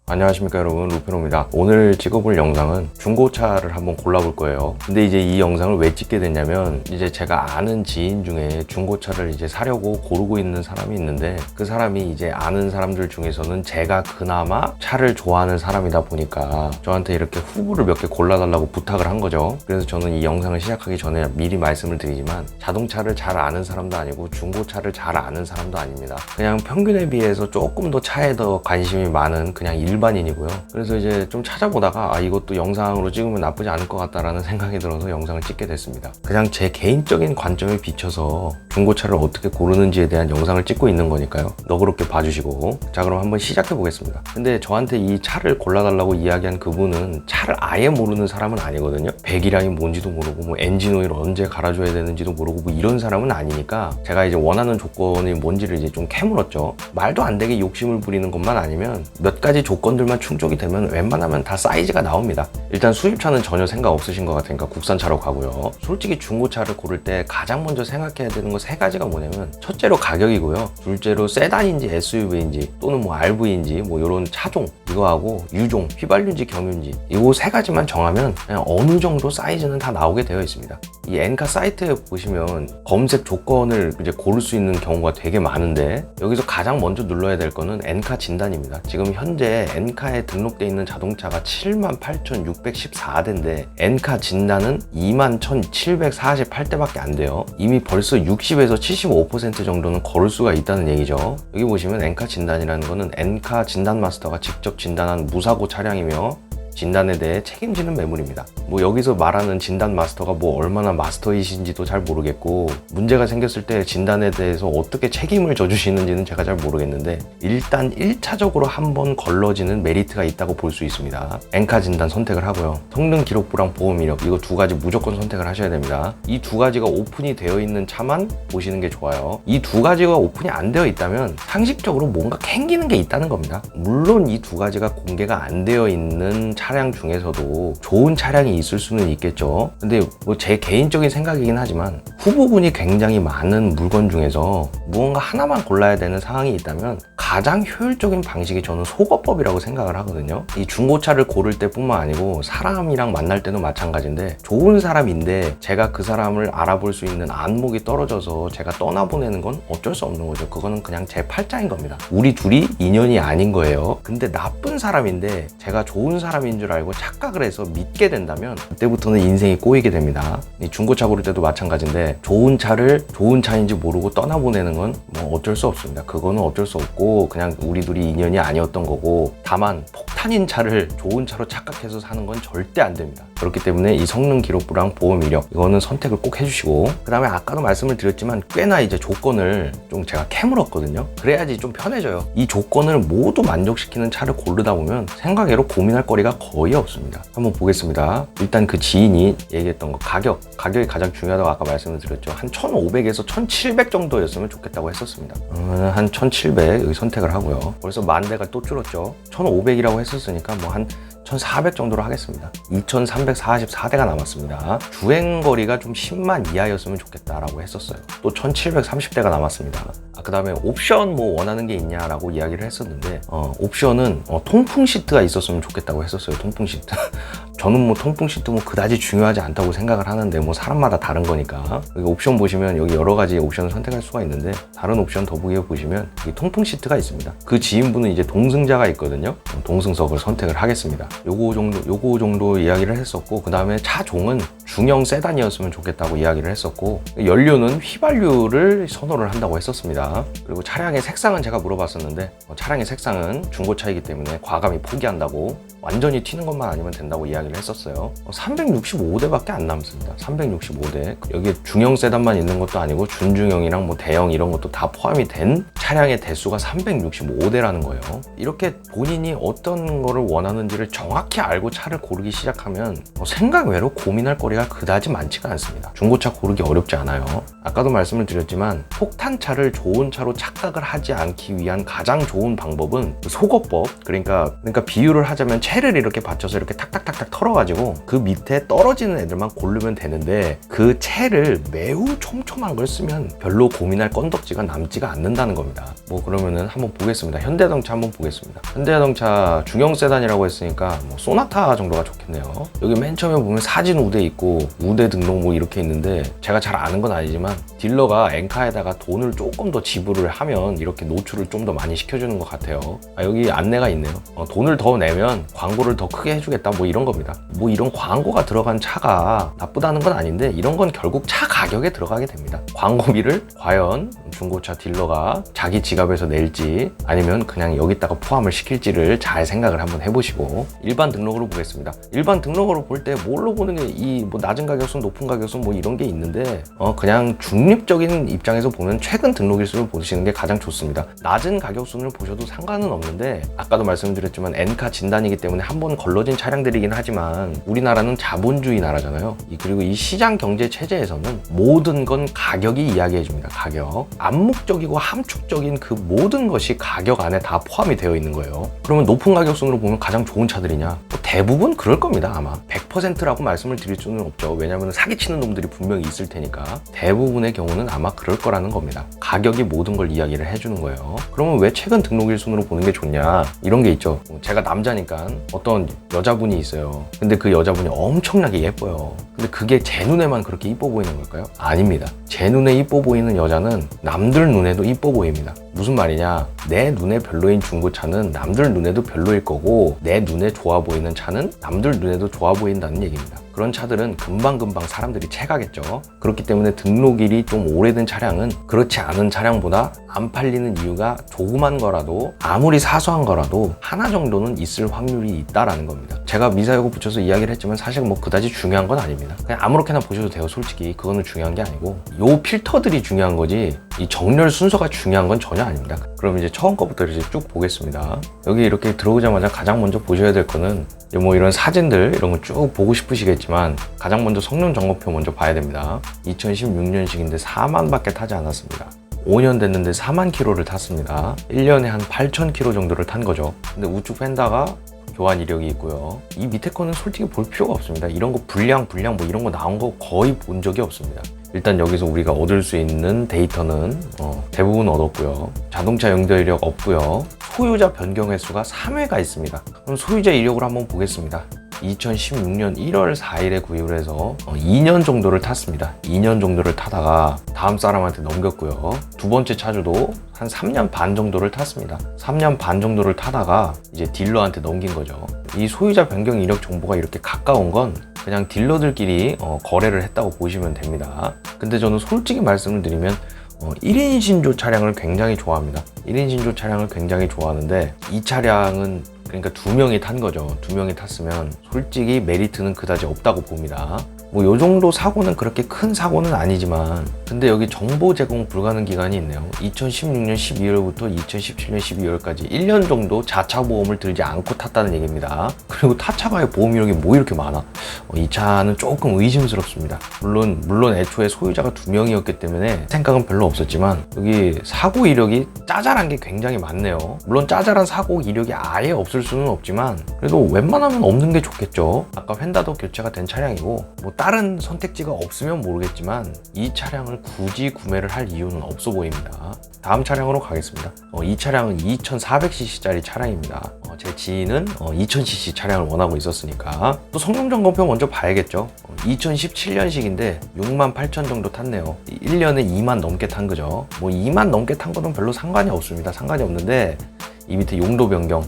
안녕하십니까 여러분, 루페로입니다. 오늘 찍어볼 영상은 중고차를 한번 골라볼 거예요. 근데 이제 이 영상을 왜 찍게 됐냐면, 이제 제가 아는 지인 중에 중고차를 이제 사려고 고르고 있는 사람이 있는데, 그 사람이 이제 아는 사람들 중에서는 제가 그나마 차를 좋아하는 사람이다 보니까 저한테 이렇게 후보를 몇 개 골라달라고 부탁을 한 거죠. 그래서 저는 이 영상을 시작하기 전에 미리 말씀을 드리지만, 자동차를 잘 아는 사람도 아니고 중고차를 잘 아는 사람도 아닙니다. 그냥 평균에 비해서 조금 더 차에 더 관심이 많은 그냥 일반인이고요. 그래서 이제 좀 찾아보다가 이것도 영상으로 찍으면 나쁘지 않을 것 같다라는 생각이 들어서 영상을 찍게 됐습니다. 그냥 제 개인적인 관점에 비춰서 중고차를 어떻게 고르는지에 대한 영상을 찍고 있는 거니까요. 너그럽게 봐주시고. 자, 그럼 한번 시작해 보겠습니다. 근데 저한테 이 차를 골라달라고 이야기한 그분은 차를 아예 모르는 사람은 아니거든요. 배기량이 뭔지도 모르고 뭐 엔진 오일 언제 갈아줘야 되는지도 모르고 뭐 이런 사람은 아니니까, 제가 이제 원하는 조건이 뭔지를 이제 좀 캐물었죠. 말도 안 되게 욕심을 부리는 것만 아니면 몇 가지 조건들만 충족이 되면 웬만하면 다 사이즈가 나옵니다. 일단 수입차는 전혀 생각 없으신 것 같으니까 국산차로 가고요. 솔직히 중고차를 고를 때 가장 먼저 생각해야 되는 거 세 가지가 뭐냐면, 첫째로 가격이고요. 둘째로 세단인지 SUV인지 또는 뭐 RV인지 뭐 이런 차종, 이거하고 유종, 휘발유인지 경유인지, 이거 세 가지만 정하면 그냥 어느 정도 사이즈는 다 나오게 되어 있습니다. 이 엔카 사이트에 보시면 검색 조건을 이제 고를 수 있는 경우가 되게 많은데, 여기서 가장 먼저 눌러야 될 거는 엔카 진단입니다. 지금 현재 엔카에 등록되어 있는 자동차가 78,614대인데 엔카 진단은 21,748대밖에 안 돼요. 이미 벌써 60에서 75% 정도는 걸을 수가 있다는 얘기죠. 여기 보시면 엔카 진단이라는 거는 엔카 진단 마스터가 직접 진단한 무사고 차량이며 진단에 대해 책임지는 매물입니다. 뭐 여기서 말하는 진단 마스터가 뭐 얼마나 마스터이신지도 잘 모르겠고, 문제가 생겼을 때 진단에 대해서 어떻게 책임을 져주시는지는 제가 잘 모르겠는데, 일단 1차적으로 한번 걸러지는 메리트가 있다고 볼 수 있습니다. 엔카 진단 선택을 하고요. 성능 기록부랑 보험 이력, 이거 두 가지 무조건 선택을 하셔야 됩니다. 이 두 가지가 오픈이 되어 있는 차만 보시는 게 좋아요. 이 두 가지가 오픈이 안 되어 있다면 상식적으로 뭔가 캥기는 게 있다는 겁니다. 물론 이 두 가지가 공개가 안 되어 있는 차량 중에서도 좋은 차량이 있을 수는 있겠죠. 근데 뭐 제 개인적인 생각이긴 하지만, 후보군이 굉장히 많은 물건 중에서 무언가 하나만 골라야 되는 상황이 있다면 가장 효율적인 방식이 저는 속어법이라고 생각을 하거든요. 이 중고차를 고를 때뿐만 아니고 사람이랑 만날 때도 마찬가지인데, 좋은 사람인데 제가 그 사람을 알아볼 수 있는 안목이 떨어져서 제가 떠나보내는 건 어쩔 수 없는 거죠. 그거는 그냥 제 팔자인 겁니다. 우리 둘이 인연이 아닌 거예요. 근데 나쁜 사람인데 제가 좋은 사람인 줄 알고 착각을 해서 믿게 된다면 그때부터는 인생이 꼬이게 됩니다. 이 중고차 고를 때도 마찬가지인데, 좋은 차를 좋은 차인지 모르고 떠나보내는 건 뭐 어쩔 수 없습니다. 그거는 어쩔 수 없고 그냥 우리 둘이 인연이 아니었던 거고, 다만 폭탄인 차를 좋은 차로 착각해서 사는 건 절대 안 됩니다. 그렇기 때문에 이 성능 기록부랑 보험 이력, 이거는 선택을 꼭 해주시고, 그 다음에 아까도 말씀을 드렸지만 꽤나 이제 조건을 좀 제가 캐물었거든요. 그래야지 좀 편해져요. 이 조건을 모두 만족시키는 차를 고르다 보면 생각외로 고민할 거리가 거의 없습니다. 한번 보겠습니다. 일단 그 지인이 얘기했던 거, 가격이 가장 중요하다고 아까 말씀을 드렸죠. 한 1,500에서 1,700 정도였으면 좋겠다고 했었습니다. 한 1,700 여기 선택을 하고요. 벌써 10,000대가 또 줄었죠. 1,500이라고 했었으니까 뭐 한 1,400 정도로 하겠습니다. 2,344대가 남았습니다. 주행거리가 좀 10만 이하였으면 좋겠다라고 했었어요. 또 1,730대가 남았습니다. 그 다음에 옵션 뭐 원하는 게 있냐라고 이야기를 했었는데, 옵션은 통풍 시트가 있었으면 좋겠다고 했었어요. 통풍 시트. 저는 뭐 통풍 시트 뭐 그다지 중요하지 않다고 생각을 하는데, 뭐 사람마다 다른 거니까. 여기 옵션 보시면 여기 여러 가지 옵션을 선택할 수가 있는데, 다른 옵션 더보기에 보시면 이 통풍 시트가 있습니다. 그 지인분은 이제 동승자가 있거든요. 동승석을 선택을 하겠습니다. 요거 정도 이야기를 했었고, 그 다음에 차종은 중형 세단이었으면 좋겠다고 이야기를 했었고, 연료는 휘발유를 선호를 한다고 했었습니다. 그리고 차량의 색상은 제가 물어봤었는데, 차량의 색상은 중고차이기 때문에 과감히 포기한다고, 완전히 튀는 것만 아니면 된다고 이야기를 했었어요. 365대밖에 안 남습니다. 365대. 여기에 중형 세단만 있는 것도 아니고 준중형이랑 뭐 대형 이런 것도 다 포함이 된 차량의 대수가 365대라는 거예요. 이렇게 본인이 어떤 거를 원하는지를 정확히 알고 차를 고르기 시작하면 생각 외로 고민할 거리가 자리가 그다지 많지가 않습니다. 중고차 고르기 어렵지 않아요. 아까도 말씀을 드렸지만 폭탄차를 좋은 차로 착각을 하지 않기 위한 가장 좋은 방법은 속어법, 그러니까 비유를 하자면 채를 이렇게 받쳐서 이렇게 탁탁탁탁 털어가지고 그 밑에 떨어지는 애들만 고르면 되는데, 그 채를 매우 촘촘한 걸 쓰면 별로 고민할 건덕지가 남지가 않는다는 겁니다. 뭐 그러면은 한번 보겠습니다. 현대자동차 한번 보겠습니다. 현대자동차 중형 세단이라고 했으니까 뭐 소나타 정도가 좋겠네요. 여기 맨 처음에 보면 사진 우대 있고 우대 등록 뭐 이렇게 있는데, 제가 잘 아는 건 아니지만 딜러가 엔카에다가 돈을 조금 더 지불을 하면 이렇게 노출을 좀 더 많이 시켜주는 것 같아요. 여기 안내가 있네요. 돈을 더 내면 광고를 더 크게 해주겠다, 뭐 이런 겁니다. 뭐 이런 광고가 들어간 차가 나쁘다는 건 아닌데, 이런 건 결국 차 가격에 들어가게 됩니다. 광고비를 과연 중고차 딜러가 자기 지갑에서 낼지 아니면 그냥 여기다가 포함을 시킬지를 잘 생각을 한번 해보시고, 일반 등록으로 보겠습니다. 일반 등록으로 볼 때 뭘로 보는 게, 이 뭐 낮은 가격순 높은 가격순 뭐 이런 게 있는데, 그냥 중립적인 입장에서 보면 최근 등록일수를 보시는 게 가장 좋습니다. 낮은 가격순을 보셔도 상관은 없는데, 아까도 말씀드렸지만 엔카 진단이기 때문에 한번 걸러진 차량들이긴 하지만 우리나라는 자본주의 나라잖아요. 그리고 이 시장 경제 체제에서는 모든 건 가격이 이야기해줍니다. 가격. 암묵적이고 함축적인 그 모든 것이 가격 안에 다 포함이 되어 있는 거예요. 그러면 높은 가격순으로 보면 가장 좋은 차들이냐? 뭐 대부분 그럴 겁니다. 아마 100%라고 말씀을 드릴 수는 없죠. 왜냐하면 사기치는 놈들이 분명히 있을 테니까. 대부분의 경우는 아마 그럴 거라는 겁니다. 가격이 모든 걸 이야기를 해주는 거예요. 그러면 왜 최근 등록일 순으로 보는 게 좋냐? 이런 게 있죠. 제가 남자니까 어떤 여자분이 있어요. 근데 그 여자분이 엄청나게 예뻐요. 근데 그게 제 눈에만 그렇게 이뻐 보이는 걸까요? 아닙니다. 제 눈에 이뻐 보이는 여자는 남들 눈에도 이뻐 보입니다. 무슨 말이냐? 내 눈에 별로인 중고차는 남들 눈에도 별로일 거고, 내 눈에 좋아 보이는 차는 남들 눈에도 좋아 보인다는 얘기입니다. 그런 차들은 금방금방 사람들이 채가겠죠. 그렇기 때문에 등록일이 좀 오래된 차량은 그렇지 않은 차량보다 안 팔리는 이유가 조그만 거라도, 아무리 사소한 거라도 하나 정도는 있을 확률이 있다라는 겁니다. 제가 미사여고 붙여서 이야기를 했지만 사실 뭐 그다지 중요한 건 아닙니다. 그냥 아무렇게나 보셔도 돼요. 솔직히 그거는 중요한 게 아니고, 요 필터들이 중요한 거지 이 정렬 순서가 중요한 건 전혀 아닙니다. 그럼 이제 처음 거부터 이제 쭉 보겠습니다. 여기 이렇게 들어오자마자 가장 먼저 보셔야 될 거는 뭐 이런 사진들 이런 거 쭉 보고 싶으시겠지만, 가장 먼저 성능 점검표 먼저 봐야 됩니다. 2016년식인데 4만 밖에 타지 않았습니다. 5년 됐는데 4만 킬로를 탔습니다. 1년에 한 8천 킬로 정도를 탄 거죠. 근데 우측 펜다가 교환 이력이 있고요. 이 밑에 거는 솔직히 볼 필요가 없습니다. 이런 거 불량 뭐 이런 거 나온 거 거의 본 적이 없습니다. 일단 여기서 우리가 얻을 수 있는 데이터는 대부분 얻었고요. 자동차 연결 이력 없고요. 소유자 변경 횟수가 3회가 있습니다. 그럼 소유자 이력을 한번 보겠습니다. 2016년 1월 4일에 구입을 해서 2년 정도를 탔습니다. 2년 정도를 타다가 다음 사람한테 넘겼고요. 두 번째 차주도 한 3년 반 정도를 탔습니다. 3년 반 정도를 타다가 이제 딜러한테 넘긴 거죠. 이 소유자 변경 이력 정보가 이렇게 가까운 건 그냥 딜러들끼리 거래를 했다고 보시면 됩니다. 근데 저는 솔직히 말씀을 드리면 1인 신조 차량을 굉장히 좋아합니다. 1인 신조 차량을 굉장히 좋아하는데, 이 차량은 그러니까 2명이 탄 거죠. 2명이 탔으면 솔직히 메리트는 그다지 없다고 봅니다. 뭐 요 정도 사고는 그렇게 큰 사고는 아니지만, 근데 여기 정보 제공 불가능 기간이 있네요. 2016년 12월부터 2017년 12월까지 1년 정도 자차 보험을 들지 않고 탔다는 얘기입니다. 그리고 타차가의 보험 이력이 뭐 이렇게 많아? 이 차는 조금 의심스럽습니다. 물론 애초에 소유자가 2명이었기 때문에 생각은 별로 없었지만, 여기 사고 이력이 짜잘한 게 굉장히 많네요. 물론 짜잘한 사고 이력이 아예 없을 수는 없지만 그래도 웬만하면 없는 게 좋겠죠. 아까 휀다도 교체가 된 차량이고, 뭐 다른 선택지가 없으면 모르겠지만 이 차량을 굳이 구매를 할 이유는 없어 보입니다. 다음 차량으로 가겠습니다. 이 차량은 2400cc짜리 차량입니다. 제 지인은 2000cc 차량을 원하고 있었으니까 또 성능 점검표 먼저 봐야겠죠. 2017년식인데 68,000 정도 탔네요. 1년에 2만 넘게 탄 거죠. 뭐 2만 넘게 탄 거는 별로 상관이 없습니다. 상관이 없는데, 이 밑에 용도 변경,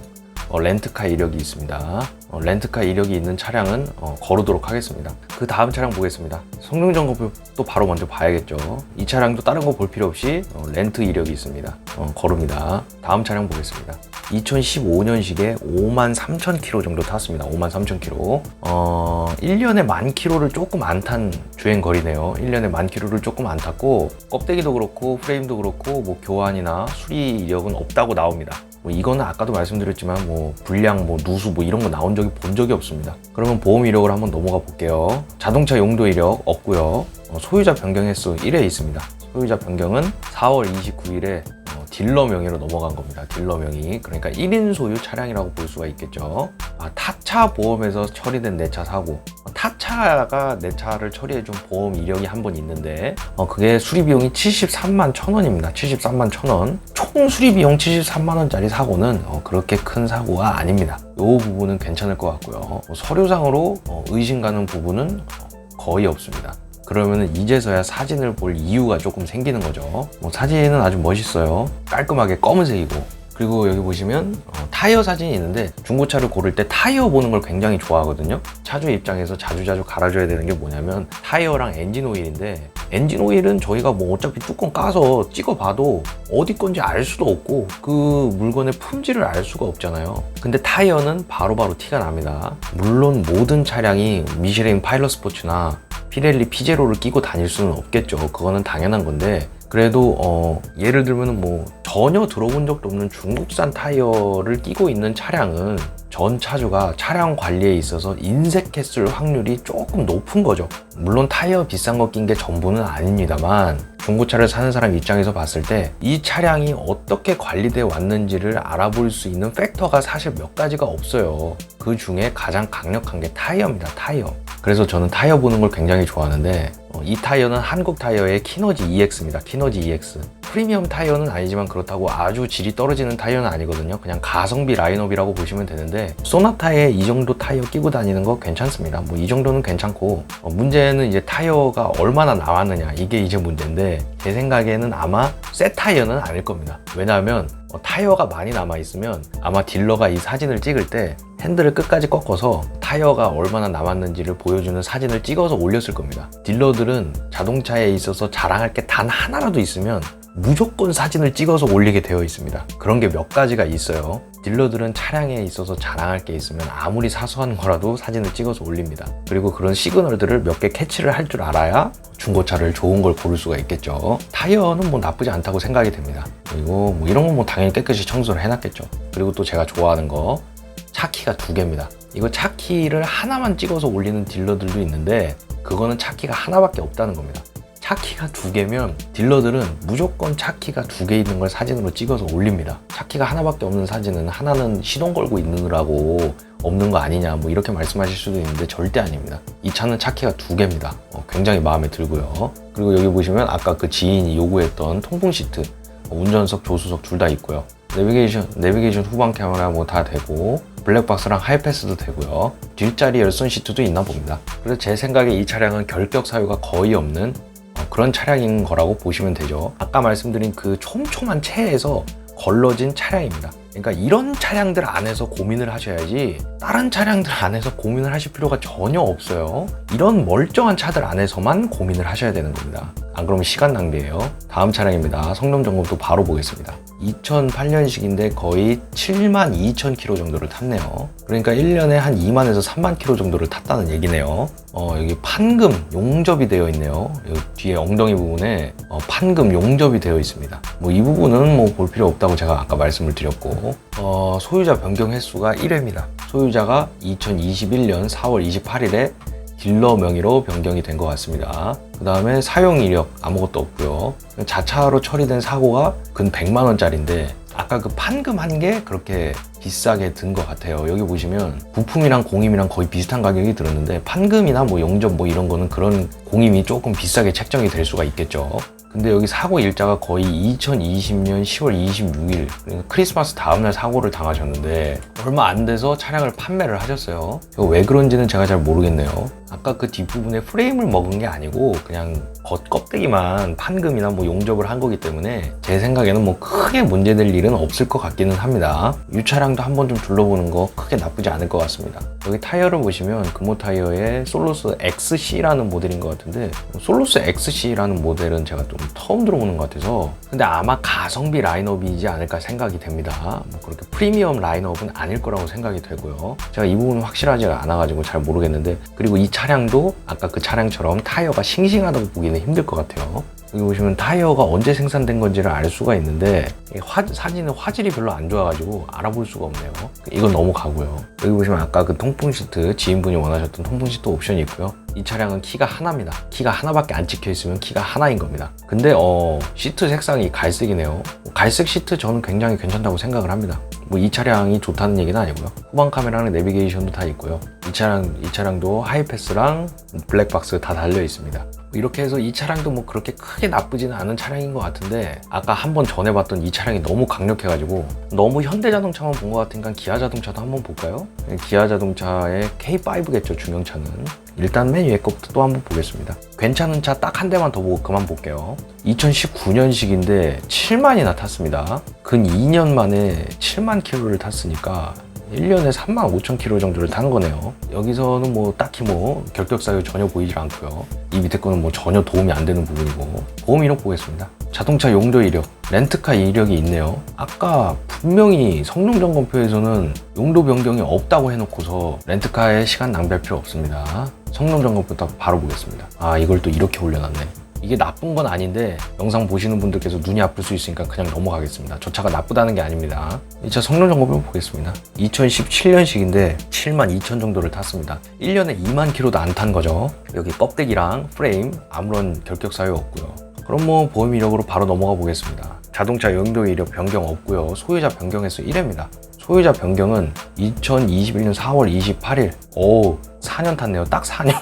렌트카 이력이 있습니다. 렌트카 이력이 있는 차량은 거르도록 하겠습니다. 그 다음 차량 보겠습니다. 성능 점검표 또 바로 먼저 봐야겠죠. 이 차량도 다른 거 볼 필요 없이 렌트 이력이 있습니다. 거릅니다. 다음 차량 보겠습니다. 2015년식에 53,000km 정도 탔습니다. 53,000km. 1년에 10,000km를 조금 안 탄 주행거리네요. 1년에 10,000km를 조금 안 탔고, 껍데기도 그렇고 프레임도 그렇고 뭐 교환이나 수리 이력은 없다고 나옵니다. 뭐 이거는 아까도 말씀드렸지만 뭐 불량, 뭐 누수 뭐 이런 거 나온 적이 본 적이 없습니다. 그러면 보험 이력을 한번 넘어가 볼게요. 자동차 용도 이력 없고요. 소유자 변경 횟수 1회 있습니다. 소유자 변경은 4월 29일에 딜러 명의로 넘어간 겁니다. 딜러 명의. 그러니까 1인 소유 차량이라고 볼 수가 있겠죠. 타차 보험에서 처리된 내 차 사고. 타차가 내 차를 처리해준 보험 이력이 한 번 있는데 그게 수리비용이 73만 1,000원입니다. 73만 1,000원. 총 수리비용 73만 원짜리 사고는 그렇게 큰 사고가 아닙니다. 이 부분은 괜찮을 것 같고요. 서류상으로 의심 가는 부분은 거의 없습니다. 그러면 이제서야 사진을 볼 이유가 조금 생기는 거죠. 사진은 아주 멋있어요. 깔끔하게 검은색이고. 그리고 여기 보시면 타이어 사진이 있는데 중고차를 고를 때 타이어 보는 걸 굉장히 좋아하거든요. 차주 입장에서 자주자주 갈아줘야 되는 게 뭐냐면 타이어랑 엔진 오일인데, 엔진 오일은 저희가 뭐 어차피 뚜껑 까서 찍어봐도 어디 건지 알 수도 없고 그 물건의 품질을 알 수가 없잖아요. 근데 타이어는 바로바로 티가 납니다. 물론 모든 차량이 미쉐린 파일럿 스포츠나 피렐리 피제로를 끼고 다닐 수는 없겠죠. 그거는 당연한 건데, 그래도 예를 들면 뭐 전혀 들어본 적도 없는 중국산 타이어를 끼고 있는 차량은 전 차주가 차량 관리에 있어서 인색했을 확률이 조금 높은 거죠. 물론 타이어 비싼 거 낀 게 전부는 아닙니다만, 중고차를 사는 사람 입장에서 봤을 때 이 차량이 어떻게 관리되어 왔는지를 알아볼 수 있는 팩터가 사실 몇 가지가 없어요. 그 중에 가장 강력한 게 타이어입니다. 타이어. 그래서 저는 타이어 보는 걸 굉장히 좋아하는데, 이 타이어는 한국 타이어의 키너지 EX입니다. 키너지 EX. 프리미엄 타이어는 아니지만 그렇다고 아주 질이 떨어지는 타이어는 아니거든요. 그냥 가성비 라인업이라고 보시면 되는데, 소나타에 이 정도 타이어 끼고 다니는 거 괜찮습니다. 뭐 이 정도는 괜찮고, 문제는 이제 타이어가 얼마나 남았느냐, 이게 이제 문제인데, 제 생각에는 아마 새 타이어는 아닐 겁니다. 왜냐하면 타이어가 많이 남아있으면 아마 딜러가 이 사진을 찍을 때 핸들을 끝까지 꺾어서 타이어가 얼마나 남았는지를 보여주는 사진을 찍어서 올렸을 겁니다. 딜러들은 자동차에 있어서 자랑할 게 단 하나라도 있으면 무조건 사진을 찍어서 올리게 되어 있습니다. 그런 게 몇 가지가 있어요. 딜러들은 차량에 있어서 자랑할 게 있으면 아무리 사소한 거라도 사진을 찍어서 올립니다. 그리고 그런 시그널들을 몇 개 캐치를 할 줄 알아야 중고차를 좋은 걸 고를 수가 있겠죠. 타이어는 뭐 나쁘지 않다고 생각이 됩니다. 그리고 뭐 이런 건 뭐 당연히 깨끗이 청소를 해놨겠죠. 그리고 또 제가 좋아하는 거, 차키가 2개입니다. 이거 차키를 하나만 찍어서 올리는 딜러들도 있는데, 그거는 차키가 하나밖에 없다는 겁니다. 차키가 2개면 딜러들은 무조건 차키가 2개 있는 걸 사진으로 찍어서 올립니다. 차키가 하나밖에 없는 사진은 하나는 시동 걸고 있느라고 없는 거 아니냐, 뭐 이렇게 말씀하실 수도 있는데 절대 아닙니다. 이 차는 차키가 2개입니다. 굉장히 마음에 들고요. 그리고 여기 보시면 아까 그 지인이 요구했던 통풍 시트, 운전석, 조수석 둘 다 있고요. 내비게이션 후방 카메라 뭐 다 되고, 블랙박스랑 하이패스도 되고요. 뒷자리 열선 시트도 있나 봅니다. 그래서 제 생각에 이 차량은 결격 사유가 거의 없는 그런 차량인 거라고 보시면 되죠. 아까 말씀드린 그 촘촘한 체에서 걸러진 차량입니다. 그러니까 이런 차량들 안에서 고민을 하셔야지 다른 차량들 안에서 고민을 하실 필요가 전혀 없어요. 이런 멀쩡한 차들 안에서만 고민을 하셔야 되는 겁니다. 안 그러면 시간 낭비예요. 다음 차량입니다. 성능 점검도 바로 보겠습니다. 2008년식인데 거의 7만 2천 킬로 정도를 탔네요. 그러니까 1년에 한 2만에서 3만 킬로 정도를 탔다는 얘기네요. 여기 판금 용접이 되어 있네요. 여기 뒤에 엉덩이 부분에 판금 용접이 되어 있습니다. 뭐 이 부분은 뭐 볼 필요 없다고 제가 아까 말씀을 드렸고, 소유자 변경 횟수가 1회입니다. 소유자가 2021년 4월 28일에 딜러 명의로 변경이 된 것 같습니다. 그 다음에 사용 이력 아무것도 없고요. 자차로 처리된 사고가 근 100만 원짜리인데, 아까 그 판금 한 게 그렇게 비싸게 든 것 같아요. 여기 보시면 부품이랑 공임이랑 거의 비슷한 가격이 들었는데, 판금이나 뭐 용접 뭐 이런 거는 그런 공임이 조금 비싸게 책정이 될 수가 있겠죠. 근데 여기 사고 일자가 거의 2020년 10월 26일, 그러니까 크리스마스 다음날 사고를 당하셨는데 얼마 안 돼서 차량을 판매를 하셨어요. 왜 그런지는 제가 잘 모르겠네요. 아까 그 뒷부분에 프레임을 먹은 게 아니고 그냥 겉껍데기만 판금이나 뭐 용접을 한 거기 때문에 제 생각에는 뭐 크게 문제될 일은 없을 것 같기는 합니다. 이 차량도 한번 좀 둘러보는 거 크게 나쁘지 않을 것 같습니다. 여기 타이어를 보시면 금호 타이어의 솔로스 XC라는 모델인 것 같은데, 솔로스 XC라는 모델은 제가 좀 처음 들어보는 것 같아서, 근데 아마 가성비 라인업이지 않을까 생각이 됩니다. 뭐 그렇게 프리미엄 라인업은 아닐 거라고 생각이 되고요. 제가 이 부분은 확실하지 않아가지고 잘 모르겠는데, 그리고 이 차량도 아까 그 차량처럼 타이어가 싱싱하다고 보기는 힘들 것 같아요. 여기 보시면 타이어가 언제 생산된 건지를 알 수가 있는데 사진은 화질이 별로 안 좋아가지고 알아볼 수가 없네요. 이건 넘어가고요. 여기 보시면 아까 그 통풍 시트, 지인분이 원하셨던 통풍 시트 옵션이 있고요. 이 차량은 키가 하나입니다. 키가 하나밖에 안 찍혀 있으면 키가 하나인 겁니다. 근데 시트 색상이 갈색이네요. 갈색 시트 저는 굉장히 괜찮다고 생각을 합니다. 뭐 이 차량이 좋다는 얘기는 아니고요. 후방 카메라랑 내비게이션도 다 있고요. 이 차량도 하이패스랑 블랙박스 다 달려 있습니다. 이렇게 해서 이 차량도 뭐 그렇게 크게 나쁘지는 않은 차량인 것 같은데, 아까 한번 전에 봤던 이 차량이 너무 강력해가지고 너무 현대자동차만 본 것 같으니까 기아자동차도 한번 볼까요? 기아자동차의 K5겠죠, 중형차는. 일단 맨 위에 것부터 또 한번 보겠습니다. 괜찮은 차 딱 한 대만 더 보고 그만 볼게요. 2019년식인데 7만이나 탔습니다. 근 2년 만에 7만 킬로를 탔으니까 1년에 35,000km 정도를 탄 거네요. 여기서는 뭐 딱히 뭐 결격사유 전혀 보이질 않고요. 이 밑에 거는 뭐 전혀 도움이 안 되는 부분이고. 보험 이력 보겠습니다. 자동차 용도 이력, 렌트카 이력이 있네요. 아까 분명히 성능점검표에서는 용도 변경이 없다고 해놓고서 렌트카에 시간 낭비할 필요 없습니다. 성능점검부터 바로 보겠습니다. 아, 이걸 또 이렇게 올려놨네. 이게 나쁜 건 아닌데 영상 보시는 분들께서 눈이 아플 수 있으니까 그냥 넘어가겠습니다. 저 차가 나쁘다는 게 아닙니다. 이 차 성능 점검을 보겠습니다. 2017년식인데 72,000 정도를 탔습니다. 1년에 2만 킬로도 안 탄 거죠. 여기 껍데기랑 프레임 아무런 결격 사유 없고요. 그럼 뭐 보험 이력으로 바로 넘어가 보겠습니다. 자동차 용도 이력 변경 없고요. 소유자 변경에서 1회입니다. 소유자 변경은 2021년 4월 28일. 오, 4년 탔네요. 딱 4년.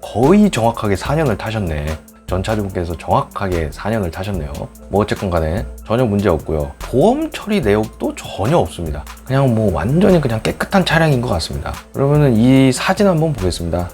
거의 정확하게 4년을 타셨네. 전차주분께서 정확하게 4년을 타셨네요. 뭐 어쨌건 간에 전혀 문제 없고요. 보험 처리 내역도 전혀 없습니다. 그냥 뭐 완전히 그냥 깨끗한 차량인 것 같습니다. 그러면은 이 사진 한번 보겠습니다.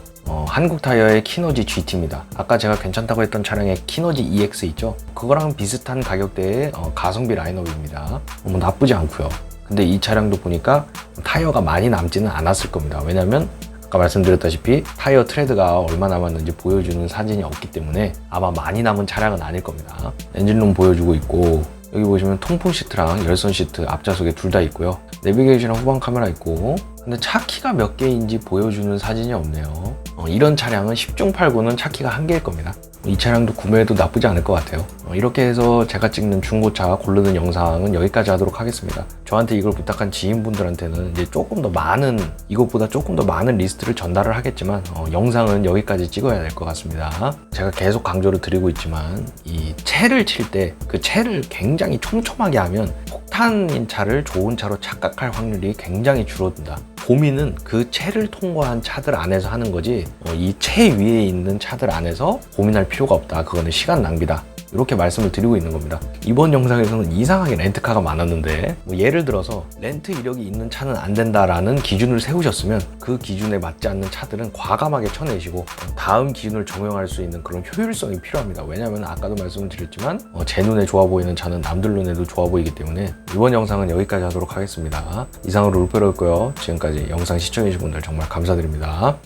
한국타이어의 키노지 GT입니다. 아까 제가 괜찮다고 했던 차량의 키노지 EX 있죠? 그거랑 비슷한 가격대의 가성비 라인업입니다. 뭐 나쁘지 않고요. 근데 이 차량도 보니까 타이어가 많이 남지는 않았을 겁니다. 왜냐면 아까 말씀드렸다시피 타이어 트레드가 얼마 남았는지 보여주는 사진이 없기 때문에 아마 많이 남은 차량은 아닐 겁니다. 엔진룸 보여주고 있고, 여기 보시면 통풍 시트랑 열선 시트 앞좌석에 둘 다 있고요. 내비게이션이랑 후방 카메라 있고, 근데 차 키가 몇 개인지 보여주는 사진이 없네요. 이런 차량은 10중 8구는 차 키가 한 개일 겁니다. 이 차량도 구매해도 나쁘지 않을 것 같아요. 이렇게 해서 제가 찍는 중고차 고르는 영상은 여기까지 하도록 하겠습니다. 저한테 이걸 부탁한 지인분들한테는 이제 조금 더 많은, 이것보다 조금 더 많은 리스트를 전달을 하겠지만 영상은 여기까지 찍어야 될 것 같습니다. 제가 계속 강조를 드리고 있지만 이 채를 칠 때 그 채를 굉장히 촘촘하게 하면 폭탄인 차를 좋은 차로 착각할 확률이 굉장히 줄어든다. 고민은 그 채를 통과한 차들 안에서 하는 거지, 이 채 위에 있는 차들 안에서 고민할 필요가 없다. 그거는 시간 낭비다. 이렇게 말씀을 드리고 있는 겁니다. 이번 영상에서는 이상하게 렌트카가 많았는데, 뭐 예를 들어서 렌트 이력이 있는 차는 안 된다라는 기준을 세우셨으면 그 기준에 맞지 않는 차들은 과감하게 쳐내시고 다음 기준을 적용할 수 있는 그런 효율성이 필요합니다. 왜냐하면 아까도 말씀을 드렸지만 제 눈에 좋아 보이는 차는 남들 눈에도 좋아 보이기 때문에 이번 영상은 여기까지 하도록 하겠습니다. 이상으로 루페로였고요. 지금까지 영상 시청해주신 분들 정말 감사드립니다.